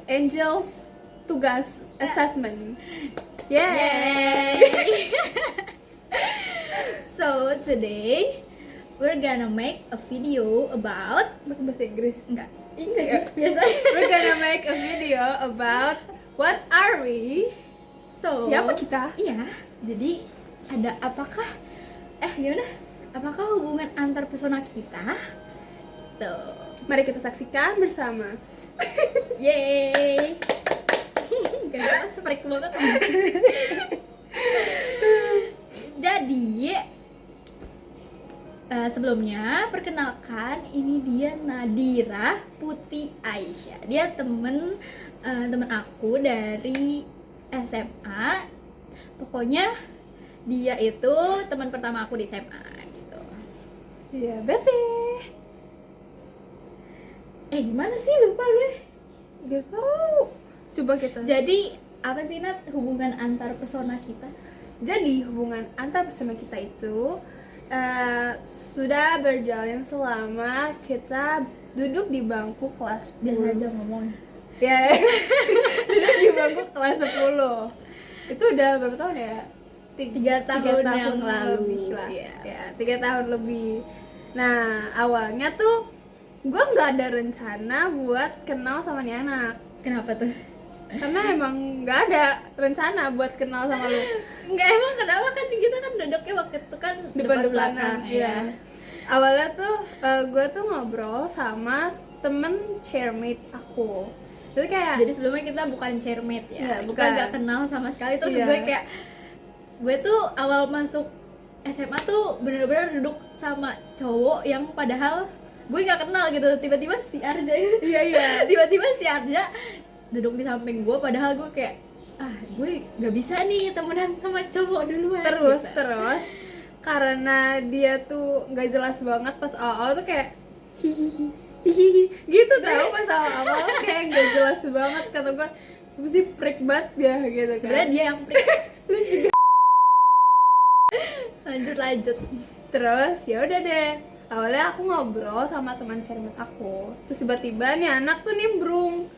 Angels tugas assessment. Yay! So today we're gonna make a video about Pakai bahasa Inggris. enggak sih biasa. We're gonna make a video about what are we? So Siapa kita? Iya, jadi ada gimana? Apakah hubungan antar pesona kita? Tuh. Mari kita saksikan bersama. Yeay. Gak sprek banget. Jadi sebelumnya perkenalkan, ini dia Nadira Putih Aisyah. Dia temen aku dari SMA. Pokoknya dia itu teman pertama aku di SMA gitu. Iya, bestie. Gimana sih, lupa gue. Gitu. Coba kita. Jadi apa sih, Nat, hubungan antar pesona kita? Jadi hubungan antar pesona kita itu sudah berjalan selama kita duduk di bangku kelas 10. Biasa aja ngomong. Ya, duduk di bangku kelas 10. Itu udah berapa tahun ya? 3 tahun yang lalu lebih lah. Iya. Ya, 3 tahun lebih. Nah, awalnya tuh gue nggak ada rencana buat kenal sama nih anak. Kenapa tuh? Karena emang nggak ada rencana buat kenal sama lu. Enggak, emang kenapa? Kan kita kan duduknya waktu itu kan depan belakang ya. Awalnya tuh gue tuh ngobrol sama temen chairmate aku. Jadi kayak Jadi sebelumnya kita bukan chairmate ya. Iya, Kita bukan. nggak kenal sama sekali. Terus Iya. gue tuh awal masuk SMA tuh bener-bener duduk sama cowok yang padahal gue nggak kenal gitu. Tiba-tiba si Arja iya. tiba-tiba si Arja duduk di samping gue, padahal gue kayak gue nggak bisa nih temenan sama cowok duluan. Terus gitu. karena dia tuh nggak jelas banget pas awal tuh kayak hihihi gitu tau, pas awal kayak nggak jelas banget, kata gue apa sih, freak banget ya gitu kan. Sebenarnya dia yang freak. Lu juga. lanjut Terus ya udah deh, awalnya aku ngobrol sama teman chairmate aku, terus tiba-tiba nih anak tuh nimbrung.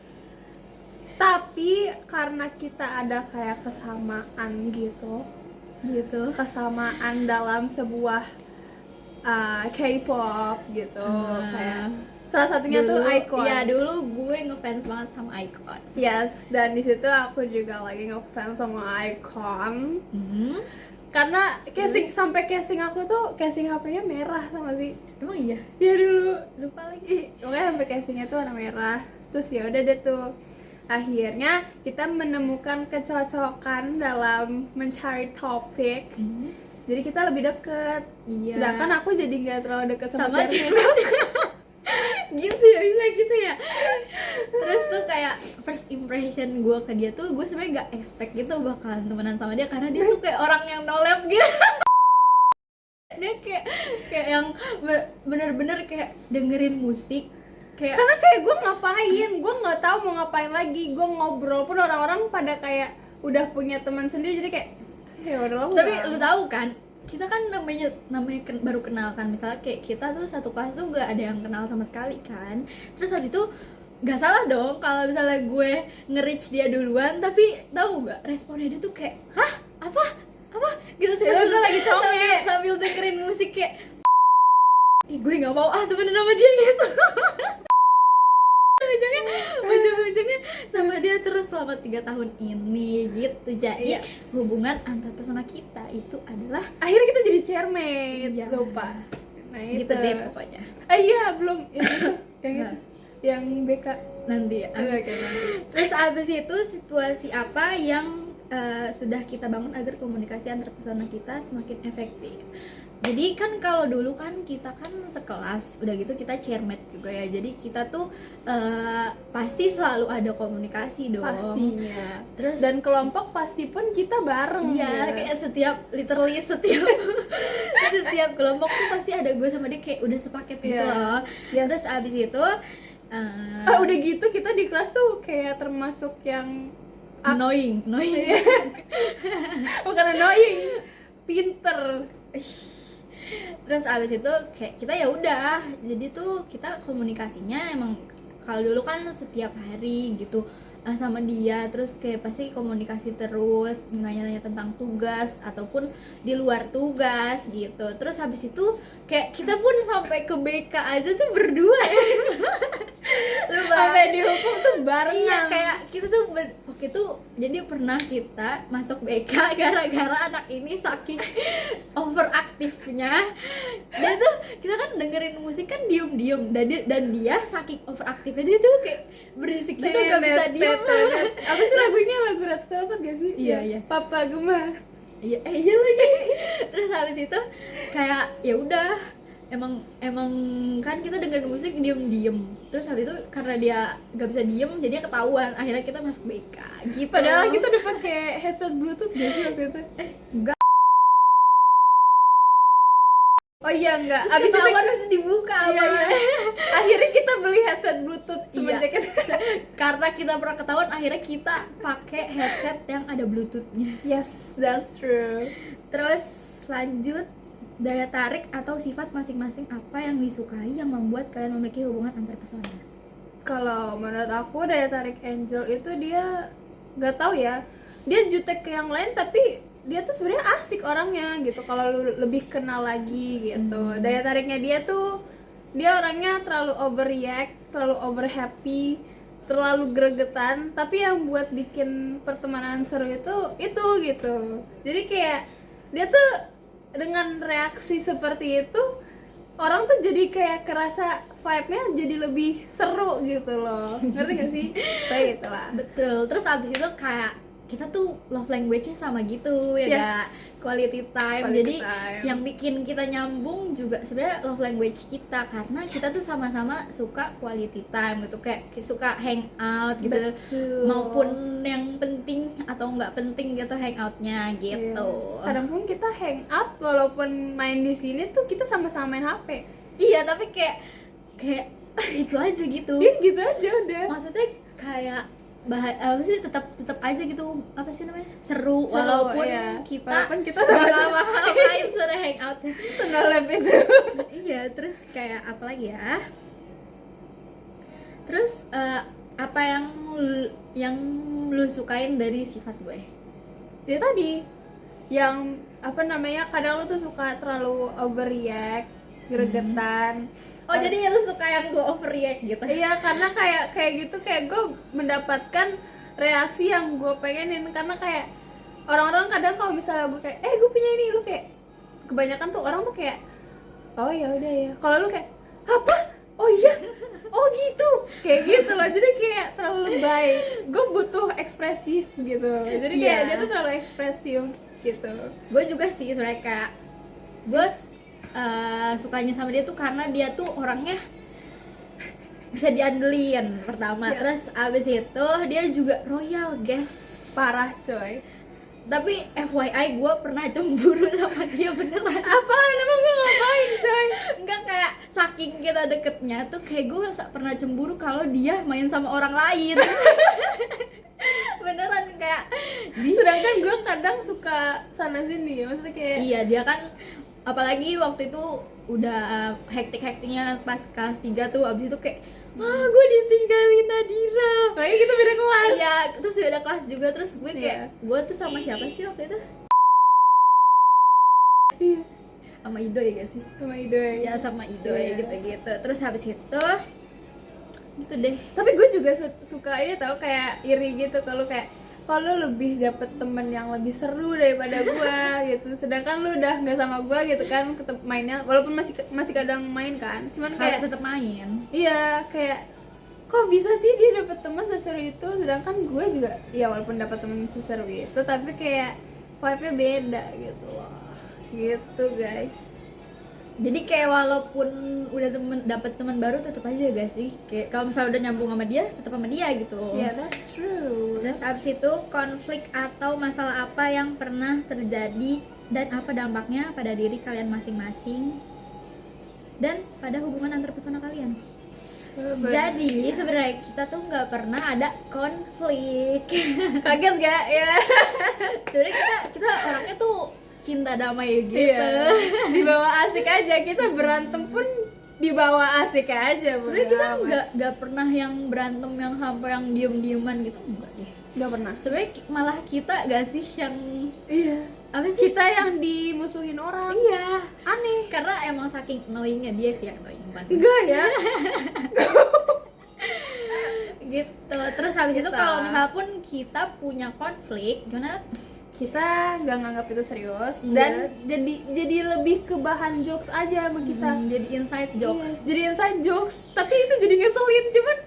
Tapi karena kita ada kayak kesamaan gitu, kesamaan dalam sebuah K-pop gitu, kayak salah satunya tuh iKON. Iya, dulu gue ngefans banget sama iKON. Yes, dan di situ aku juga lagi ngefans sama iKON. Karena casing, sampai casing aku tuh casing HP-nya merah, sama sih. Emang iya? Ya dulu Lupa lagi. pokoknya sampai casingnya tuh warna merah. Terus ya udah deh tuh, akhirnya kita menemukan kecocokan dalam mencari topik. Jadi kita lebih deket. Iya. Sedangkan aku jadi nggak terlalu deket sama Sama chairmate. gitu ya, bisa gitu ya. Terus tuh kayak first impression gue ke dia tuh, gue sebenarnya nggak expect gitu bakalan temenan sama dia, karena dia tuh kayak orang yang no lab gitu. Dia kayak yang bener-bener kayak dengerin musik, kayak Karena kayak gue ngapain, gue nggak tahu mau ngapain lagi. Gue ngobrol pun orang-orang pada kayak udah punya teman sendiri, jadi kayak ya udah. tapi lu tahu kan, kita kan namanya baru kenal kan, misalnya kayak kita tuh satu kelas tuh gak ada yang kenal sama sekali kan. Terus habis itu gak salah dong kalau misalnya gue nge-reach dia duluan, tapi tahu gak responnya dia tuh kayak apa gitu sih. Gue lagi conge sambil dengerin musik kayak gue nggak mau temenan sama dia gitu. ujung-ujungnya sama dia terus selama 3 tahun ini gitu. Jadi hubungan antar pesona kita itu adalah akhirnya kita jadi chairmate. Iya. Lupa. Nah gitu deh pokoknya. Iya, belum yang itu, yang itu, yang BK Nanti ya. Oke, nanti. Terus abis itu situasi apa yang sudah kita bangun agar komunikasi antar pesona kita semakin efektif. Jadi kan kalau dulu kan kita kan sekelas, udah gitu kita chairmate juga ya. Jadi kita tuh pasti selalu ada komunikasi dong. Pastinya. Terus Dan kelompok pasti pun kita bareng. iya, kayak literally setiap setiap kelompok tuh pasti ada gue sama dia kayak udah sepaket gitu loh. Yes. Terus abis itu Udah gitu kita di kelas tuh kayak termasuk yang annoying. bukan annoying, pinter. Terus abis itu kayak kita ya udah, jadi tuh kita komunikasinya emang kalau dulu kan setiap hari gitu sama dia, terus kayak pasti komunikasi terus, nanya-nanya tentang tugas ataupun di luar tugas gitu. Terus habis itu kayak kita pun sampai ke BK aja tuh berdua ya. Sampai dihukum tuh barengan. Iya, kayak kita tuh waktu itu jadi pernah kita masuk BK gara-gara anak ini saking overaktifnya. Dia tuh kita kan dengerin musik kan diem-diem, dan dia saking overaktifnya dia tuh kayak berisik gitu, gak bisa diem. Apa sih lagunya, lagu Red Velvet gak sih? Iya. Papa Gemar. Iya, iya lagi. Terus habis itu kayak ya udah, emang kan kita dengerin musik diem-diem. Terus habis itu karena dia gak bisa diem, jadinya ketahuan. Akhirnya kita masuk BK gitu. Padahal kita udah pakai headset Bluetooth gak sih waktu itu? Enggak. Oh iya enggak. Terus Abis itu ketahuan mesti dibuka. iya. Akhirnya kita beli headset Bluetooth semenjak Iya. itu. Karena kita pernah ketahuan, akhirnya kita pakai headset yang ada Bluetoothnya. Yes, that's true. Terus lanjut, daya tarik atau sifat masing-masing apa yang disukai yang membuat kalian memiliki hubungan antar pesona? Kalau menurut aku daya tarik Angel itu dia nggak tahu ya, dia jutek ke yang lain tapi dia tuh sebenarnya asik orangnya gitu. Kalau lu lebih kenal lagi gitu, daya tariknya dia tuh dia orangnya terlalu overreact, terlalu over happy, terlalu gregetan, tapi yang buat bikin pertemanan seru itu gitu. Jadi kayak dia tuh dengan reaksi seperti itu, orang tuh jadi kayak kerasa vibe-nya jadi lebih seru gitu loh. Ngerti gak sih? Kayak gitu lah. Betul. Terus abis itu kayak kita tuh love language-nya sama gitu ya, Yes. gak? Quality time. Quality Jadi time. yang bikin kita nyambung juga sebenarnya love language kita, karena kita tuh sama-sama suka quality time gitu, kayak suka hang out gitu. Betul. Maupun yang penting atau nggak penting gitu hangoutnya gitu. Iya. Kadang pun kita hang out walaupun main di sini tuh kita sama-sama main HP. Iya, tapi kayak itu aja gitu. Iya gitu aja udah. Maksudnya kayak apa sih, tetap aja gitu, apa sih namanya, seru, Seru, walaupun iya. kita Walaupun kita nggak sama-sama ngapain sore hangout. Senolep itu. Iya, terus kayak apa lagi ya, terus apa yang lu sukain dari sifat gue? Dia tadi yang apa namanya, kadang lu tuh suka terlalu overreact, gregetan. Oh, jadi lu suka yang gue overreact gitu? Iya, karena kayak gitu, kayak gue mendapatkan reaksi yang gue pengenin. Karena kayak orang-orang kadang kalau misalnya gue kayak gue punya ini, lu kayak kebanyakan tuh orang tuh kayak oh ya udah ya. Kalau lu kayak apa? Oh iya, oh gitu, kayak gitu loh. Jadi kayak terlalu lebay. Gue butuh ekspresif gitu. Jadi kayak Iya. dia tuh terlalu ekspresif gitu. Gue juga sih sebenarnya, kayak gue sukanya sama dia tuh karena dia tuh orangnya bisa diandelin pertama. Yes. Terus abis itu dia juga royal, guys. Parah coy. Tapi FYI gue pernah cemburu sama dia beneran. Apaan emang gue ngapain coy? Enggak, kayak saking kita deketnya tuh kayak gue pernah cemburu kalau dia main sama orang lain. Beneran, kayak Sedangkan gue kadang suka sana sini ya, maksudnya kayak iya, dia kan apalagi waktu itu udah hektik-hektiknya pas kelas 3 tuh. Abis itu kayak gue ditinggalin Nadira. kayaknya kita beda kelas. Iya, terus beda kelas juga. Terus gue kayak Iya. gue tuh sama siapa sih waktu itu? Iya, Sama Ido ya gak sih? sama Idoy. Ya sama Ido ya, Iya. gitu-gitu. Terus habis itu gitu deh. Tapi gue juga suka ini tau, kayak iri gitu kalau lu lebih dapet temen yang lebih seru daripada gue gitu. Sedangkan lu udah nggak sama gue gitu kan, tetap mainnya walaupun masih kadang main kan. Cuman Kayak kayak tetap main. iya, kayak kok bisa sih dia dapet teman seseru itu, sedangkan gue juga ya walaupun dapet teman seseru itu tapi kayak vibe-nya beda gitu loh. Gitu guys. Jadi kayak walaupun udah dapet teman baru, tetap aja gak sih? Kayak kalau misalnya udah nyambung sama dia, tetap sama dia gitu. Yeah, that's true. Terus abis itu konflik atau masalah apa yang pernah terjadi dan apa dampaknya pada diri kalian masing-masing dan pada hubungan antar pesona kalian. Jadi sebenarnya kita tuh nggak pernah ada konflik. kaget gak ya? Sebenarnya kita orangnya tuh cinta damai gitu. Iya. Di bawah asik aja, kita berantem pun dibawa asik aja. Sebenarnya kita nggak pernah yang berantem yang sampai yang diem-dieman gitu, enggak deh. nggak pernah. Sebenarnya malah kita gak sih yang Iya. apa sih? Kita yang dimusuhin orang. Iya. Aneh. Karena emang saking annoyingnya dia sih yang annoying banget. Enggak ya. Gitu. Terus habis itu Kita. kalau misal pun kita punya konflik, gimana? Kita nggak nganggap itu serius Iya. dan jadi lebih ke bahan jokes aja sama kita. Jadi inside jokes. Iya, jadi inside jokes, tapi itu jadi ngeselin. Cuman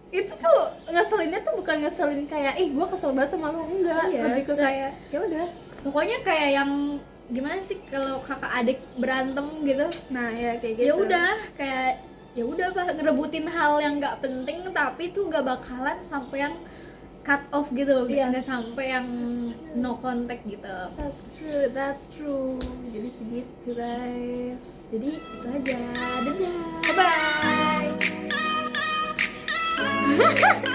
itu tuh ngeselinnya tuh bukan ngeselin kayak gue kesel banget sama lu, enggak. Iya. Lebih ke kayak ya udah. Pokoknya kayak yang gimana sih kalau kakak adik berantem gitu. Nah, ya kayak gitu. Ya udah, kayak ya udah Pak, ngerebutin hal yang nggak penting tapi tuh nggak bakalan sampai yang cut off gitu, Yes. nggak sampai yang no contact gitu. That's true. Jadi segitu guys. Jadi itu aja, dadah. Bye bye.